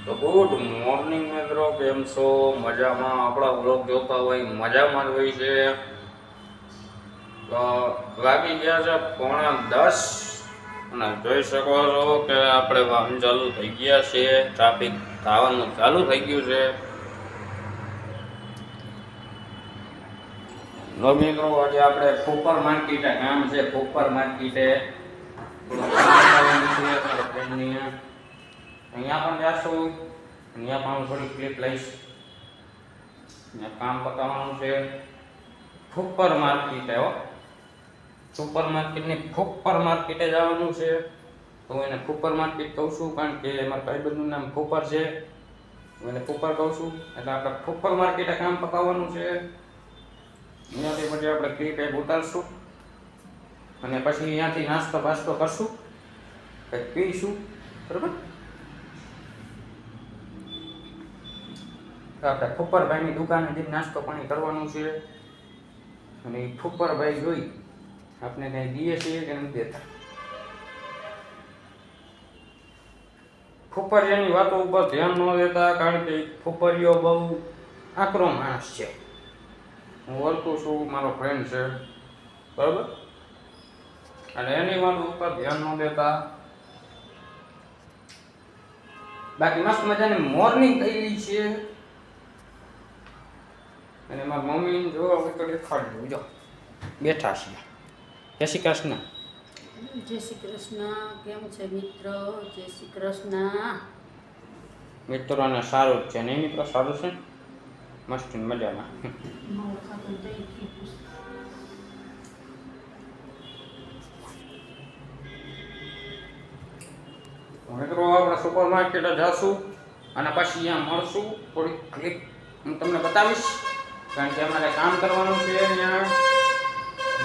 તો good morning મિત્રો, કેમ છો? મજામાં? આપણા વ્લોગ જોતા હોય મજામાં જ હોય છે. તો વાગી ગયા છે 9:45 અને જોઈ શકો છો કે આપણે વાહન ચાલુ થઈ ગયા છે. ટ્રાફિક થવાનું ચાલુ થઈ ગયું છે. મિત્રો આજે આપણે ફૂપર માર્કેટે કામ છે. ફૂપર માર્કેટે અહીંયા પણ જાશું. અહીંયા પણ થોડી ક્લિપ લઈશ. અહીંયા કામ બતાવવાનું છે. ફૂપર માર્કેટે સુપર માર્કેટની ફૂપર માર્કેટે જવાનું છે. તો એને ફૂપર માર્કેટ કહું છું કારણ કે મારા ભાઈબંધનું નામ ફૂપર છે. હું એને ફૂપર કહું છું. એટલે આપણે ફૂપર માર્કેટે કામ પતાવવાનું છે. અહીંયાથી પછી આપણે ક્લિપ એક ઉતારશું અને પછી અહીંયાથી નાસ્તો બાસ્તો કરશું, કંઈક પીશું. બરાબર? આપણે ફૂપરભાઈની દુકાને જઈને નાસ્તો પાણી કરવાનું છે અને એ ફૂપરભાઈ જોઈ આપણે કંઈ દઈએ છીએ કે નથી દેતા. ફૂપરિયાની વાતો ઉપર ધ્યાન ન દેતા કારણ કે ફૂપરિયો બહુ આકરો માણસ છે. હું ઓળખું છું, મારો ફ્રેન્ડ છે. બરાબર? અને એની વાતો ઉપર ધ્યાન ન દેતા. બાકી મસ્ત મજાની મોર્નિંગ થઈ ગઈ છે અને મારા મમ્મી જો હવે તો દેખાડી જો બેઠા છે. જય શ્રી કૃષ્ણ. જય શ્રી કૃષ્ણ. કેમ છે મિત્રો? જય શ્રી કૃષ્ણ. મિત્રોને સારું જ છે નહીં મિત્રો? સારું છે, મસ્ત મજામાં. મિત્રો આપણે સુપર માર્કેટે જઈશું અને પછી અહીંયા મળશું. થોડીક ક્લિપ હું તમને બતાવીશ કારણ કે અમારે કામ કરવાનું છે અહીંયા.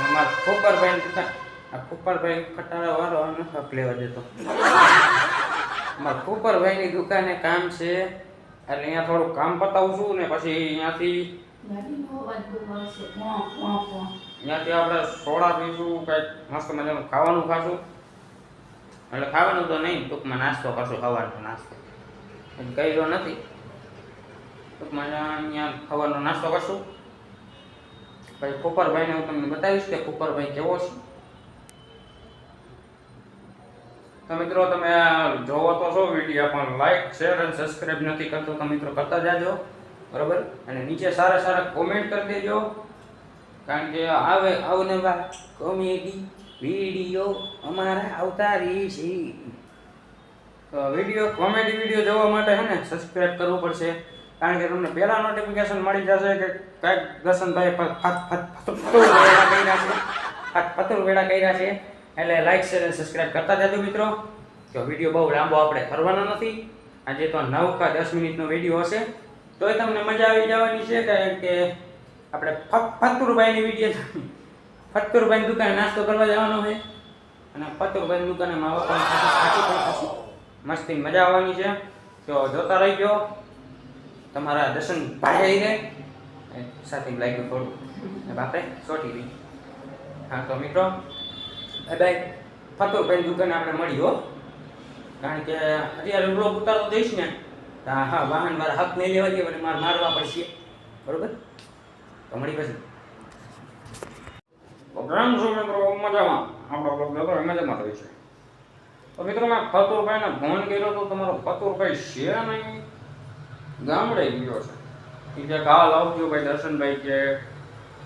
અમારા ફૂપરભાઈ દુકાન, આ ફૂપરભાઈ ખટારા વાળો નથી લેવા દેતો. અમારા ફૂપરભાઈની દુકાને કામ છે એટલે અહીંયા થોડુંક કામ પતાવું છું ને પછી અહીંયાથી આપણે સોડા પીશું, કંઈક મસ્ત મજાનું ખાવાનું ખાશું. એટલે ખાવાનું તો નહીં, ટૂંકમાં નાસ્તો કરશું. ખાવાનો નાસ્તો કર્યો નથી, ટૂંકમાં અહીંયા ખાવાનો નાસ્તો કરશું. પછી ફૂપરભાઈને હું તમને બતાવીશ કે ફૂપરભાઈ કેવો છે. તો મિત્રો તમે જોવો તો છો વિડીયો, પણ લાઈક શેર અને સબસ્ક્રાઈબ નથી કરતો તો મિત્રો કરતા જાજો. બરાબર? અને નીચે સારા સારા કોમેન્ટ કરી દેજો કારણ કે અવનવા કોમેડી વિડીયો અમારા આવતા રહેશે. તો કોમેડી વિડીયો જોવા માટે છે ને સબસ્ક્રાઈબ કરવું પડશે કારણ કે તમને પહેલા નોટિફિકેશન મળી જશે કે કંઈક દર્શનભાઈ ફતુર વેળા કર્યા છે. એટલે લાઈક શેર અને સબસ્ક્રાઈબ કરતા જજો મિત્રો. તો વિડીયો બહુ લાંબો આપણે કરવાનો નથી. આજે તો 9 કે 10 મિનિટનો વિડીયો હશે તોય તમને મજા આવી જવાની છે કારણ કે આપણે ફતુરભાઈની વિડીયો ફતુરભાઈની દુકાને નાસ્તો કરવા જવાનો છે અને ફતુરભાઈની દુકાને માવા પણ મસ્તી મજા આવવાની છે. તો જોતા રહી ગયો તમારા દર્શનભાઈને સાથે લાગ્યું થોડું બાપરે ચોટી રહી. હા તો મિત્રો બાય બાય. ફતુરભાઈની દુકાને આપણે મળી હો કારણ કે અત્યારે બ્લોગ ઉતારતો દઈશ ને તો હા વાહન મારા હક નહીં લેવા દે અને મારે મારવા પડશે. બરોબર? તો મળી પછી પ્રોગ્રામ શું મિત્રો? મજામાં. આપણો બ્લોગ જોતો મજામાં થઈ છે. તો મિત્રો મેં ફતુરભાઈને ફોન કર્યો તો તમારો ફતુરભાઈ છે નહીં, ગામડે ગયો છે. એ કે કાલ આવજો ભાઈ દર્શનભાઈ, કે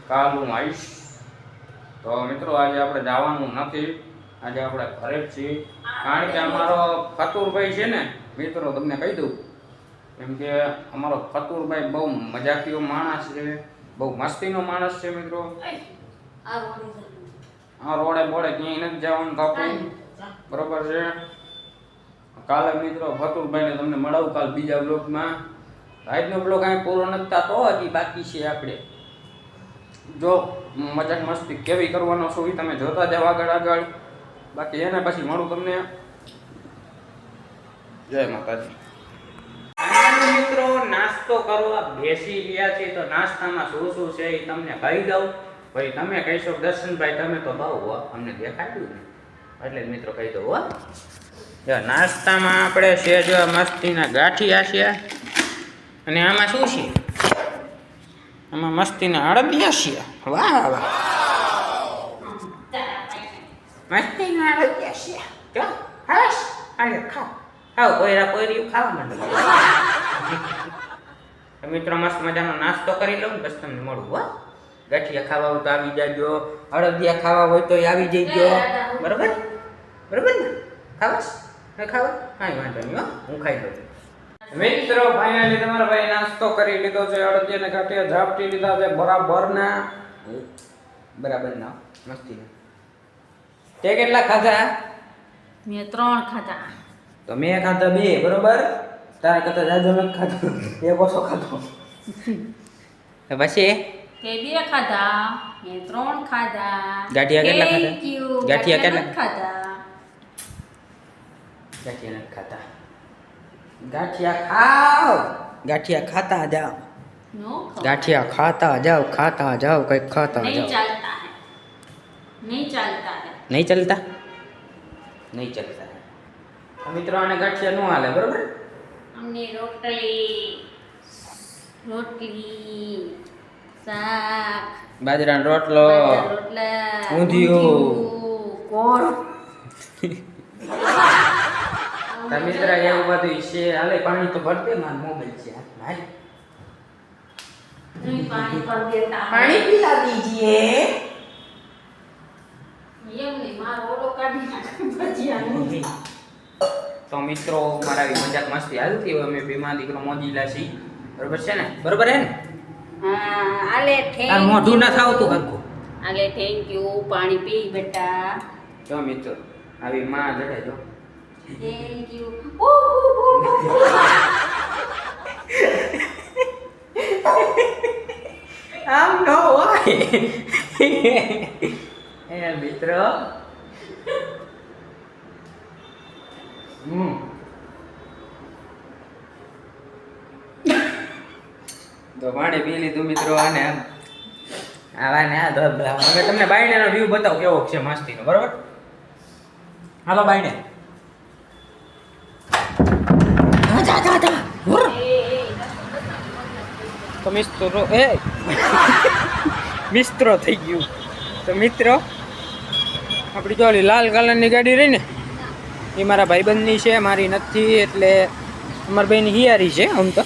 કાલ હું આવીશ. તો મિત્રો આજે આપણે જવાનું નથી, આજે આપણે ઘરે જ છીએ કારણ કે અમારો ફતુરભાઈ છે ને મિત્રો તમને કહી દઉં કેમ કે અમારો ફતુરભાઈ બહુ મજાકીયો માણસ છે, બહુ મસ્તીનો માણસ છે મિત્રો. આ રોડે બોડે ક્યાંય નથી જવાનું થતું. બરોબર છે? કાલે મિત્રો ફતુરભાઈને તમને મળાવું કાલ બીજા બ્લોગમાં. આજનો બ્લોગ અહીં પૂરો નથી થતો, હજી બાકી છે. આપણે જો મજાક મસ્તી કેવી કરવાનો છો એ તમે જોતા જાવ આગળ. બાકી એના પછી મળું તમને. જય માતાજી. મિત્રો નાસ્તો કરવા બેસી ગયા છે તો નાસ્તામાં શું શું છે એ તમને કહી દઉં. ભાઈ તમે કહીશો દર્શનભાઈ તમે તો બહુ અમને દેખાડ્યું ને એટલે મિત્રો કહી દઉં. જો નાસ્તામાં આપણે છે જો મસ્તીના ગાંઠિયા છે અને આમાં શું છે આમાં મસ્તીના અડદિયા છે વાહ વાહ મસ્તીના અડદિયા છે જો હસ આલે ખાઓ ખાઓ કોયરા કોયરી ખાવા માંડો મિત્રો મસ્ત મજાનો નાસ્તો કરી લઉં બસ તમને મળું હો ગાંઠિયા ખાવા હોય તો આવી જાજો અડદિયા ખાવા હોય તો આવી જઈજો બરોબર બરોબર ને ખાવાસ ખાવા કાંઈ વાંધો નહીં હો હું ખાઈ લઉં મિત્રો ફાઇનલી તમારા ભાઈ નાસ્તો કરી લીધો છે અડદિયા ને ગાંઠિયા ઝાપટી લીધા છે બરાબર ના મસ્તી તે કેટલા ખાધા મેં 3 ખાધા તો મેં ખાધા 2 બરોબર તારા કરતા જાજો નથી ખાધો એક ઓછો ખાધો પછી તે 2 ખાધા મેં 3 ખાધા ગાંઠિયા કેટલા ખાધા Thank you. ગાંઠિયા કેટલા ખાધા ગાંઠિયા નથી ખાતા ગાંઠિયા ખાઓ ગાંઠિયા ખાતા જાઓ નો ગાંઠિયા ખાતા જાઓ કંઈક ખાતા नहीं જાઓ चलता है नहीं चलता है નહીં ચલતા નહીં ચલતા મિત્રો આને ગાંઠિયા નો હાલે બરોબર हमने रोटली શાક બાજરાનો રોટલો રોટલા ઊંધિયું કોણ મિત્ર એવું બધું છે હાલે પાણી તો ભરતે માર મોબાઈલ છે હાલ नहीं पानी पर देता है पानी पिला दीजिए ये नहीं मार ओलो काढी नाख भजिया नहीं તો મિત્રો મારા આવી મજાક મસ્તી હાલતી હોય અમે બેમાં દીકરો મોજીલા છીએ બરોબર છે ને બરોબર હે ને हाँ आले તાર મોઢું ના થાવતું હરખું आले थैंक यू पानी पी बेटा જો મિત્રો આવી માં જડે જો थैंक यू આમ નો હોય એ મિત્રો તો પાણી પી લીધું મિત્રો આને આમ આવા ને આ હવે તમને બાયણેનો વ્યૂ બતાવો કેવો છે મસ્તીનો બરોબર હાલો બાયણે તો મિત્રો મિસ્ત્રો થઈ ગયું તો મિત્રો આપણી જો ઓલી લાલ કલરની ગાડી રહી ને એ મારા ભાઈબંધની છે મારી નથી એટલે અમારા ભાઈની હિયારી છે આમ તો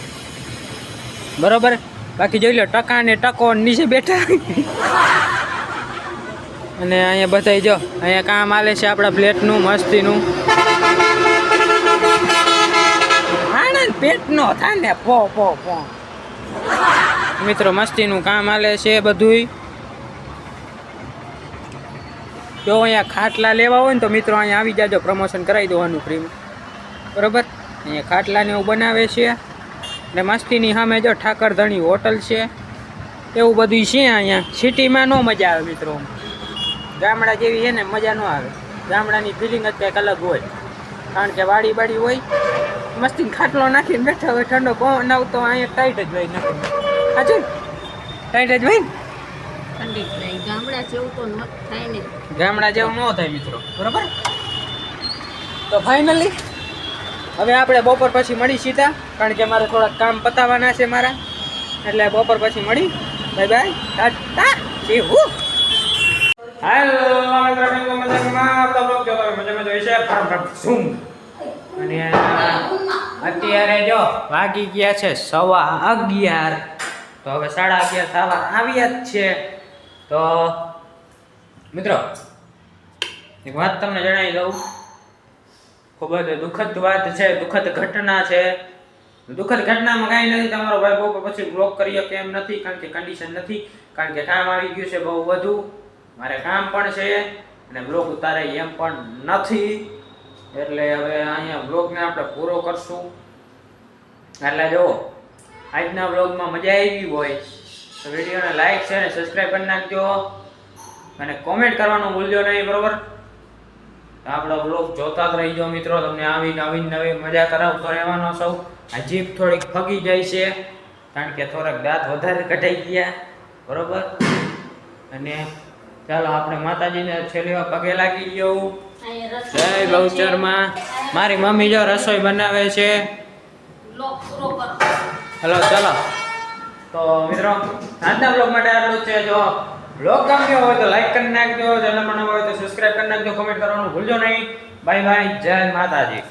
બરોબર બાકી જોઈ લો ટકા ને ટકો નીચે બેઠા અને અહીંયા બધાય જો અહીંયા કામ હાલે છે આપણા પ્લેટનું મસ્તીનું આનંદ પેટનો થાય ને પો મિત્રો મસ્તીનું કામ હાલે છે બધુંય જો અહીંયા ખાટલા લેવા હોય ને તો મિત્રો અહીંયા આવી જાજો પ્રમોશન કરાવી દેવાનું ફ્રીમાં બરોબર અહીંયા ખાટલાને એવું બનાવે છે ને મસ્તીની સામે જો ઠાકરધણી હોટલ છે એવું બધું છે અહીંયા સિટીમાં ન મજા આવે મિત્રો ગામડા જેવી છે ને મજા ન આવે ગામડાની ફિલિંગ જ કંઈક અલગ હોય કારણ કે વાડી હોય મસ્તી ખાટલો નાખીને બેઠા હોય ઠંડો પવન આવતો અહીંયા ટાઈટ જ હોય નથી હાચું ટાઈટ જ હોય ને ઠંડી થાય ગામડા જેવું તો ન થાય ને ગામડા જેવું ન થાય મિત્રો બરોબર તો ફાઇનલી હવે આપણે બપોર પછી મળી સીધા કારણ કે મારે થોડાક કામ પતાવવાના છે મારા એટલે બપોર પછી મળી બાય બાય ટાટા સી હું હેલો મિત્રો મજામાં તો બ્લોગ જોતો મજામાં જોઈ છે ઝૂમ અને અત્યારે જો વાગી ગયા છે 11:15 તો હવે 11:30 થવા આવ્યા જ છે તો મિત્રો એક વાત તમને જણાવી દઉં ખૂબ જ દુઃખદ વાત છે દુઃખદ ઘટના છે દુઃખદ ઘટનામાં કાંઈ નથી તમારો ભાઈ બહુ પછી બ્લોગ કરી શકે એમ નથી કારણ કે કન્ડિશન નથી કારણ કે કામ આવી ગયું છે બહુ વધુ મારે કામ પણ છે અને બ્લોગ ઉતારે એમ પણ નથી એટલે હવે અહીંયા બ્લોગને આપણે પૂરો કરશું એટલે જો આજના બ્લોગમાં મજા આવી હોય તો વિડીયોને લાઈક છે અને સબસ્ક્રાઈબ કરી નાખજો અને કોમેન્ટ કરવાનું ભૂલજો નહીં બરોબર આપણો બ્લોગ જોતા જ રહીજો મિત્રો તમને આવી નવી મજા કરાવતો રહેવાનો સૌ આ જીભ થોડીક ફગી જાય છે કારણ કે થોડાક દાંત વધારે કઢાઈ ગયા બરોબર અને ચાલો આપણે માતાજીને છેલ્લી વાર પગે લાગી ગયો જય ગૌચરમાં મારી મમ્મી જો રસોઈ બનાવે છે. લોક પૂરો કરો. હલો ચલો. તો મિત્રો આજના બ્લોગ માટે આટલું જ છે. જો બ્લોગ ગમ્યો હોય તો લાઈક કરી નાખજો, ચેનલમાં નવા હોય તો સબસ્ક્રાઇબ કરી નાખજો, કમેન્ટ કરવાનું ભૂલજો નહીં. બાય બાય, જય માતાજી.